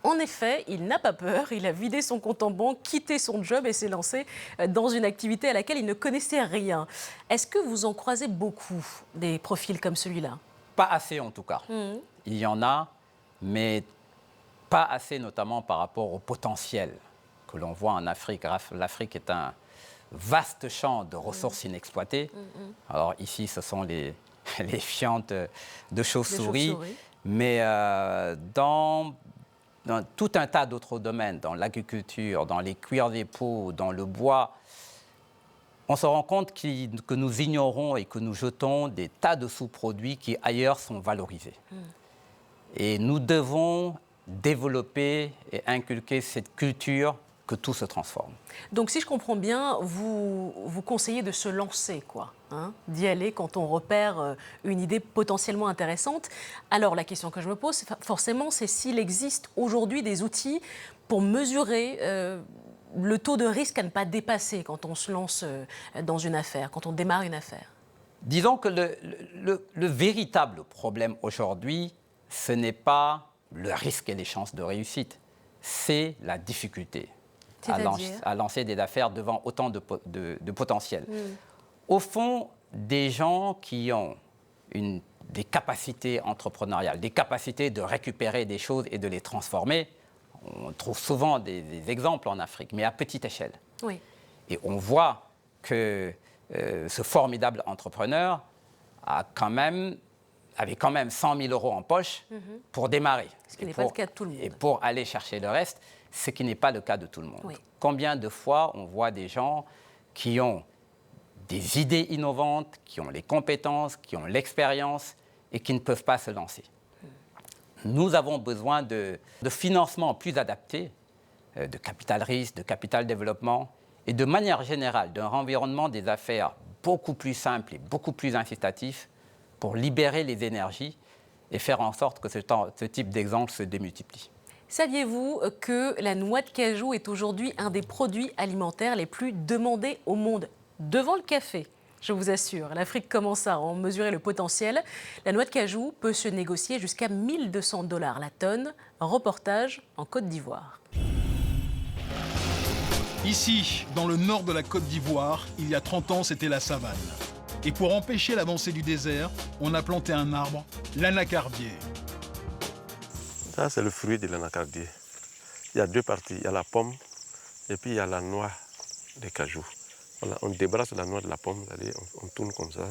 En effet, il n'a pas peur, il a vidé son compte en banque, quitté son job et s'est lancé dans une activité à laquelle il ne connaissait rien. Est-ce que vous en croisez beaucoup, des profils comme celui-là? Pas assez en tout cas. Il y en a, mais pas assez notamment par rapport au potentiel que l'on voit en Afrique. L'Afrique est un vaste champ de ressources inexploitées. Alors ici, ce sont les fientes de chauves-souris, mais dans tout un tas d'autres domaines, dans l'agriculture, dans les cuirs des peaux, dans le bois, on se rend compte que nous ignorons et que nous jetons des tas de sous-produits qui ailleurs sont valorisés. Et nous devons développer et inculquer cette culture que tout se transforme. Donc si je comprends bien, vous conseillez de se lancer, quoi, hein, d'y aller quand on repère une idée potentiellement intéressante. Alors la question que je me pose, forcément, c'est s'il existe aujourd'hui des outils pour mesurer le taux de risque à ne pas dépasser quand on se lance dans une affaire, quand on démarre une affaire. Disons que le véritable problème aujourd'hui, ce n'est pas le risque et les chances de réussite, c'est la difficulté à lancer des affaires devant autant de potentiel. Au fond, des gens qui ont des capacités entrepreneuriales, des capacités de récupérer des choses et de les transformer, on trouve souvent des exemples en Afrique, mais à petite échelle. Oui. Et on voit que ce formidable entrepreneur avait quand même 100 000 euros en poche pour démarrer. Ce qui n'est pas le cas de tout le monde. Et pour aller chercher le reste, ce qui n'est pas le cas de tout le monde. Oui. Combien de fois on voit des gens qui ont des idées innovantes, qui ont les compétences, qui ont l'expérience et qui ne peuvent pas se lancer. Nous avons besoin de financement plus adapté, de capital risque, de capital développement et de manière générale d'un environnement des affaires beaucoup plus simple et beaucoup plus incitatif pour libérer les énergies et faire en sorte que ce type d'exemple se démultiplie. Saviez-vous que la noix de cajou est aujourd'hui un des produits alimentaires les plus demandés au monde, devant le café? Je vous assure, l'Afrique commence à en mesurer le potentiel. La noix de cajou peut se négocier jusqu'à 1 200 $ la tonne. Reportage en Côte d'Ivoire. Ici, dans le nord de la Côte d'Ivoire, il y a 30 ans, c'était la savane. Et pour empêcher l'avancée du désert, on a planté un arbre, l'anacardier. Ça, c'est le fruit de l'anacardier. Il y a deux parties. Il y a la pomme et puis il y a la noix de cajou. Voilà, on débrasse la noix de la pomme, on tourne comme ça.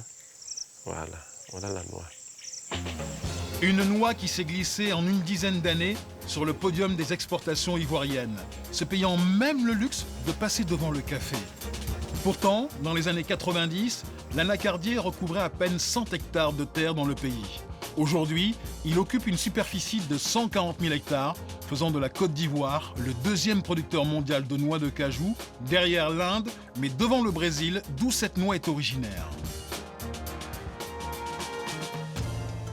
Voilà la noix. Une noix qui s'est glissée en une dizaine d'années sur le podium des exportations ivoiriennes, se payant même le luxe de passer devant le café. Pourtant, dans les années 90, l'anacardier recouvrait à peine 100 hectares de terre dans le pays. Aujourd'hui, il occupe une superficie de 140 000 hectares, faisant de la Côte d'Ivoire le deuxième producteur mondial de noix de cajou, derrière l'Inde, mais devant le Brésil, d'où cette noix est originaire.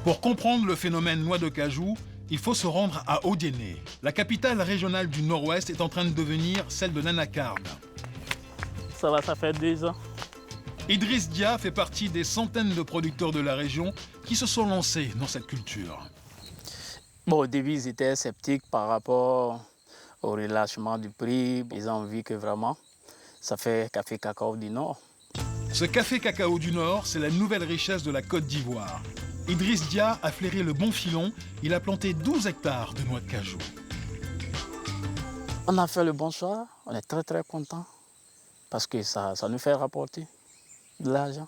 Pour comprendre le phénomène noix de cajou, il faut se rendre à Odiéné. La capitale régionale du Nord-Ouest est en train de devenir celle de l'anacarde. Ça fait 2 ans. Idriss Dia fait partie des centaines de producteurs de la région qui se sont lancés dans cette culture. Bon, au début, ils étaient sceptiques par rapport au relâchement du prix. Ils ont vu que vraiment, ça fait café cacao du Nord. Ce café cacao du Nord, c'est la nouvelle richesse de la Côte d'Ivoire. Idriss Dia a flairé le bon filon. Il a planté 12 hectares de noix de cajou. On a fait le bon choix. On est très, très contents parce que ça nous fait rapporter de l'argent.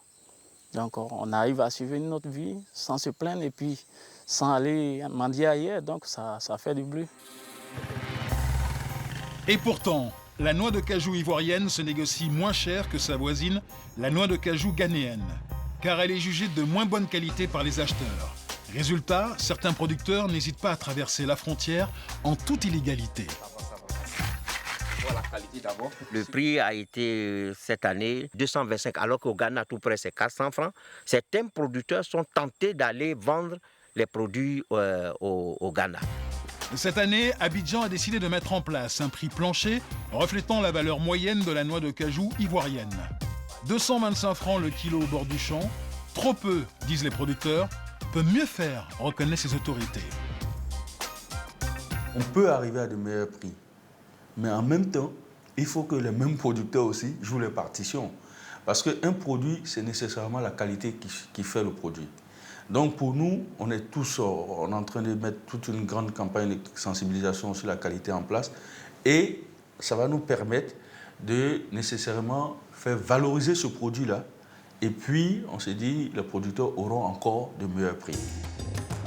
Donc, on arrive à suivre notre vie sans se plaindre et puis sans aller mendier ailleurs. Donc, ça fait du bruit. Et pourtant, la noix de cajou ivoirienne se négocie moins cher que sa voisine, la noix de cajou ghanéenne, car elle est jugée de moins bonne qualité par les acheteurs. Résultat, certains producteurs n'hésitent pas à traverser la frontière en toute illégalité. Le prix a été cette année 225, alors qu'au Ghana, tout près, c'est 400 francs. Certains producteurs sont tentés d'aller vendre les produits au Ghana. Cette année, Abidjan a décidé de mettre en place un prix plancher reflétant la valeur moyenne de la noix de cajou ivoirienne. 225 francs le kilo au bord du champ, trop peu, disent les producteurs, peut mieux faire, reconnaissent les autorités. on peut arriver à de meilleurs prix. Mais en même temps, il faut que les mêmes producteurs aussi jouent les partitions. Parce qu'un produit, c'est nécessairement la qualité qui fait le produit. Donc pour nous, on est tous on est en train de mettre toute une grande campagne de sensibilisation sur la qualité en place. Et ça va nous permettre de nécessairement faire valoriser ce produit-là. Et puis, on s'est dit, les producteurs auront encore de meilleurs prix.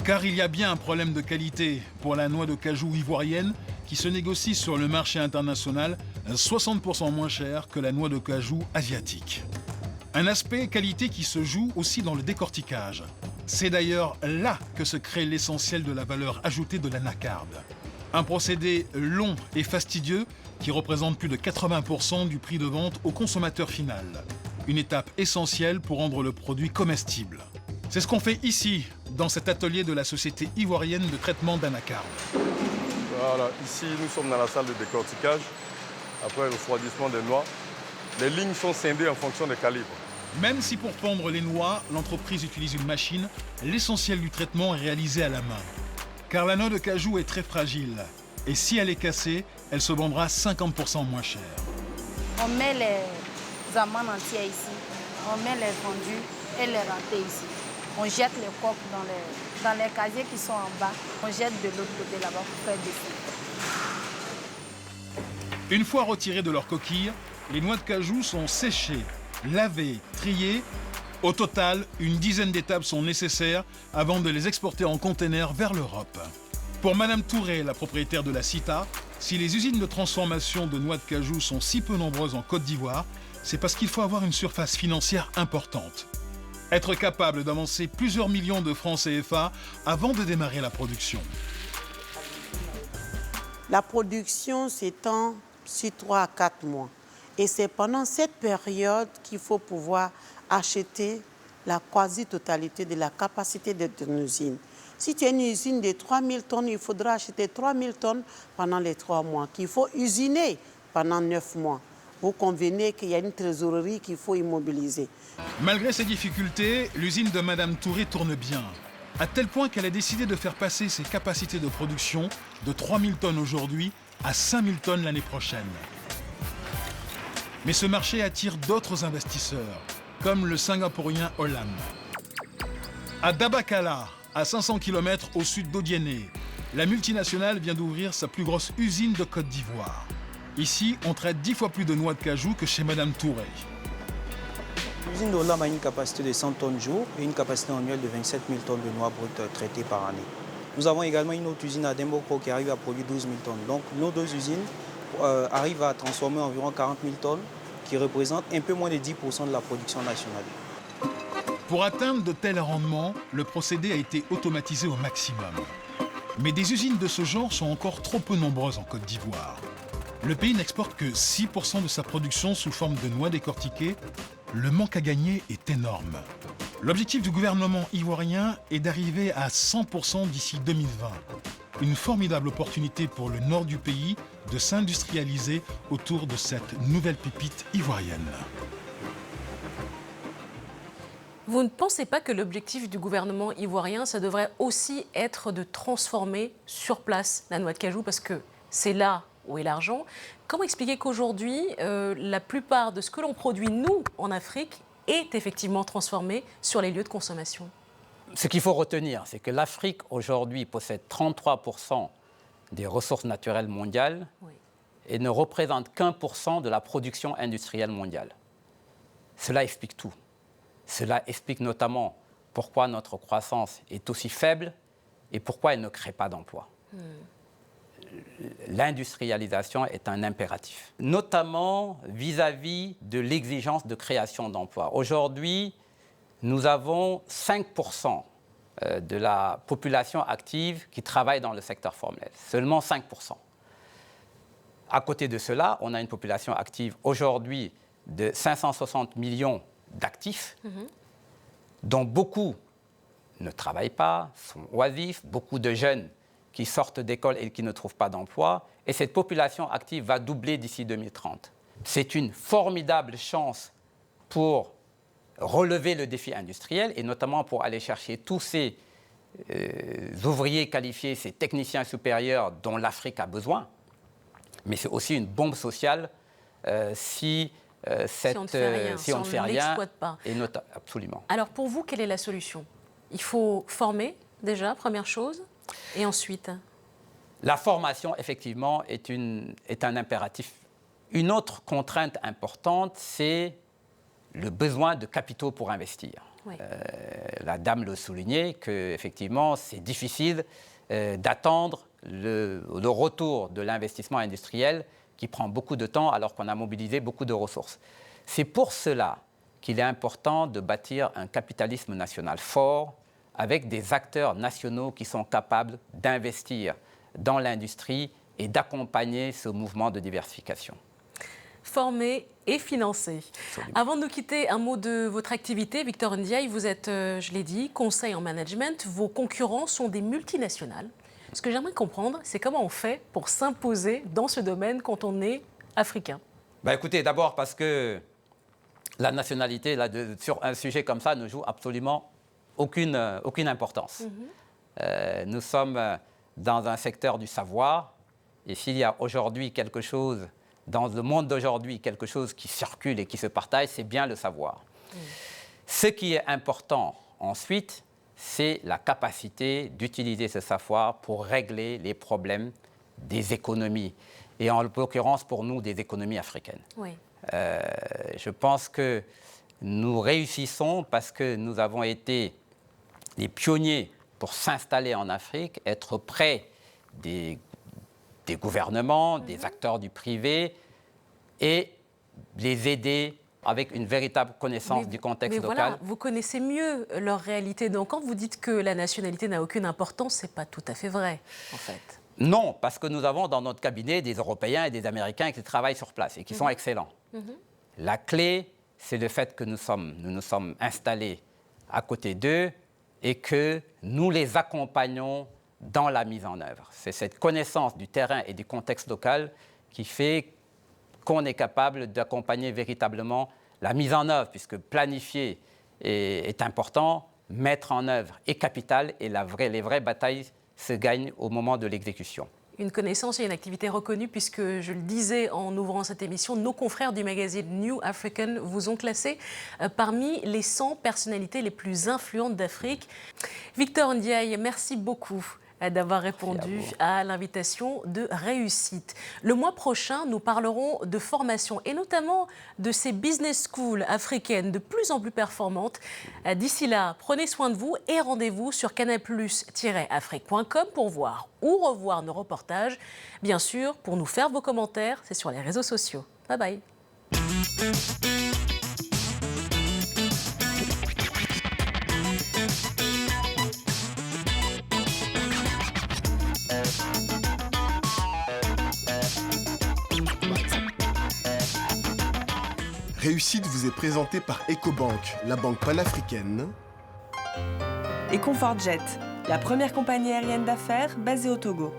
Car il y a bien un problème de qualité pour la noix de cajou ivoirienne qui se négocie sur le marché international 60% moins cher que la noix de cajou asiatique. Un aspect qualité qui se joue aussi dans le décortiquage. C'est d'ailleurs là que se crée l'essentiel de la valeur ajoutée de l'anacarde. Un procédé long et fastidieux qui représente plus de 80% du prix de vente au consommateur final. Une étape essentielle pour rendre le produit comestible. C'est ce qu'on fait ici, dans cet atelier de la Société ivoirienne de traitement d'anacarde. Voilà, ici nous sommes dans la salle de décortiquage. Après le refroidissement des noix, les lignes sont scindées en fonction des calibres. Même si pour pondre les noix, l'entreprise utilise une machine, l'essentiel du traitement est réalisé à la main. Car la noix de cajou est très fragile. Et si elle est cassée, elle se vendra 50% moins cher. On met les amandes entières ici, on met les fondus et les râpés ici. On jette les coques dans les casiers qui sont en bas. On jette de l'autre côté là-bas pour faire des fûts. Une fois retirées de leur coquille, les noix de cajou sont séchées, lavées, triées. Au total, une dizaine d'étapes sont nécessaires avant de les exporter en container vers l'Europe. Pour Madame Touré, la propriétaire de la CITA, si les usines de transformation de noix de cajou sont si peu nombreuses en Côte d'Ivoire, c'est parce qu'il faut avoir une surface financière importante. Être capable d'avancer plusieurs millions de francs CFA avant de démarrer la production. La production s'étend sur 3 à 4 mois. Et c'est pendant cette période qu'il faut pouvoir acheter la quasi-totalité de la capacité d'une usine. Si tu as une usine de 3000 tonnes, il faudra acheter 3000 tonnes pendant les 3 mois, qu'il faut usiner pendant 9 mois. Vous convenez qu'il y a une trésorerie qu'il faut immobiliser. Malgré ces difficultés, l'usine de Madame Touré tourne bien. À tel point qu'elle a décidé de faire passer ses capacités de production de 3000 tonnes aujourd'hui à 5000 tonnes l'année prochaine. Mais ce marché attire d'autres investisseurs, comme le singapourien Olam. À Dabakala, à 500 km au sud d'Odiéné, la multinationale vient d'ouvrir sa plus grosse usine de Côte d'Ivoire. Ici, on traite 10 fois plus de noix de cajou que chez Madame Touré. L'usine d'Olam a une capacité de 100 tonnes jour et une capacité annuelle de 27 000 tonnes de noix brutes traitées par année. Nous avons également une autre usine à Demboko qui arrive à produire 12 000 tonnes. Donc nos deux usines arrivent à transformer environ 40 000 tonnes, qui représentent un peu moins de 10% de la production nationale. Pour atteindre de tels rendements, le procédé a été automatisé au maximum. Mais des usines de ce genre sont encore trop peu nombreuses en Côte d'Ivoire. Le pays n'exporte que 6% de sa production sous forme de noix décortiquées. Le manque à gagner est énorme. L'objectif du gouvernement ivoirien est d'arriver à 100% d'ici 2020. Une formidable opportunité pour le nord du pays de s'industrialiser autour de cette nouvelle pépite ivoirienne. Vous ne pensez pas que l'objectif du gouvernement ivoirien, ça devrait aussi être de transformer sur place la noix de cajou, parce que c'est là où est l'argent. Comment expliquer qu'aujourd'hui, la plupart de ce que l'on produit, nous, en Afrique, est effectivement transformé sur les lieux de consommation? Ce qu'il faut retenir, c'est que l'Afrique, aujourd'hui, possède 33% des ressources naturelles mondiales, oui, et ne représente qu'1% de la production industrielle mondiale. Cela explique tout. Cela explique notamment pourquoi notre croissance est aussi faible et pourquoi elle ne crée pas d'emplois. L'industrialisation est un impératif, notamment vis-à-vis de l'exigence de création d'emplois. Aujourd'hui, nous avons 5% de la population active qui travaille dans le secteur formel, seulement 5%. À côté de cela, on a une population active aujourd'hui de 560 millions d'actifs, dont beaucoup ne travaillent pas, sont oisifs, beaucoup de jeunes qui sortent d'école et qui ne trouvent pas d'emploi. Et cette population active va doubler d'ici 2030. C'est une formidable chance pour relever le défi industriel et notamment pour aller chercher tous ces ouvriers qualifiés, ces techniciens supérieurs dont l'Afrique a besoin, mais c'est aussi une bombe sociale si on ne fait rien, pas. Absolument. Alors pour vous, quelle est la solution? Il faut former déjà, première chose, et ensuite? La formation, effectivement, est un impératif. Une autre contrainte importante, c'est le besoin de capitaux pour investir. Oui. La dame le soulignait qu'effectivement, c'est difficile d'attendre le retour de l'investissement industriel qui prend beaucoup de temps alors qu'on a mobilisé beaucoup de ressources. C'est pour cela qu'il est important de bâtir un capitalisme national fort avec des acteurs nationaux qui sont capables d'investir dans l'industrie et d'accompagner ce mouvement de diversification. Former et financer. Absolument. Avant de nous quitter, un mot de votre activité. Victor Ndiaye, vous êtes, je l'ai dit, conseil en management. Vos concurrents sont des multinationales. Ce que j'aimerais comprendre, c'est comment on fait pour s'imposer dans ce domaine quand on est africain. Écoutez, d'abord parce que la nationalité, là, sur un sujet comme ça, ne joue absolument aucune importance. Nous sommes dans un secteur du savoir, et s'il y a aujourd'hui quelque chose, dans le monde d'aujourd'hui, quelque chose qui circule et qui se partage, c'est bien le savoir. Ce qui est important ensuite, c'est la capacité d'utiliser ce savoir pour régler les problèmes des économies, et en l'occurrence pour nous, des économies africaines. Oui. Je pense que nous réussissons parce que nous avons été les pionniers pour s'installer en Afrique, être près des gouvernements, des acteurs du privé, et les aider avec une véritable connaissance du contexte local. Voilà, vous connaissez mieux leur réalité. Donc quand vous dites que la nationalité n'a aucune importance, ce n'est pas tout à fait vrai, en fait. Non, parce que nous avons dans notre cabinet des Européens et des Américains qui travaillent sur place et qui sont excellents. La clé, c'est le fait que nous nous sommes installés à côté d'eux et que nous les accompagnons dans la mise en œuvre. C'est cette connaissance du terrain et du contexte local qui fait qu'on est capable d'accompagner véritablement la mise en œuvre, puisque planifier est important, mettre en œuvre est capital, et les vraies batailles se gagnent au moment de l'exécution. Une connaissance et une activité reconnue, puisque je le disais en ouvrant cette émission, nos confrères du magazine New African vous ont classé parmi les 100 personnalités les plus influentes d'Afrique. Victor Ndiaye, merci beaucoup d'avoir répondu à l'invitation de Réussite. Le mois prochain, nous parlerons de formation et notamment de ces business schools africaines de plus en plus performantes. D'ici là, prenez soin de vous et rendez-vous sur canalplus-afrique.com pour voir ou revoir nos reportages. Bien sûr, pour nous faire vos commentaires, c'est sur les réseaux sociaux. Bye bye. Réussite vous est présentée par Ecobank, la banque panafricaine. Et ComfortJet, la première compagnie aérienne d'affaires basée au Togo.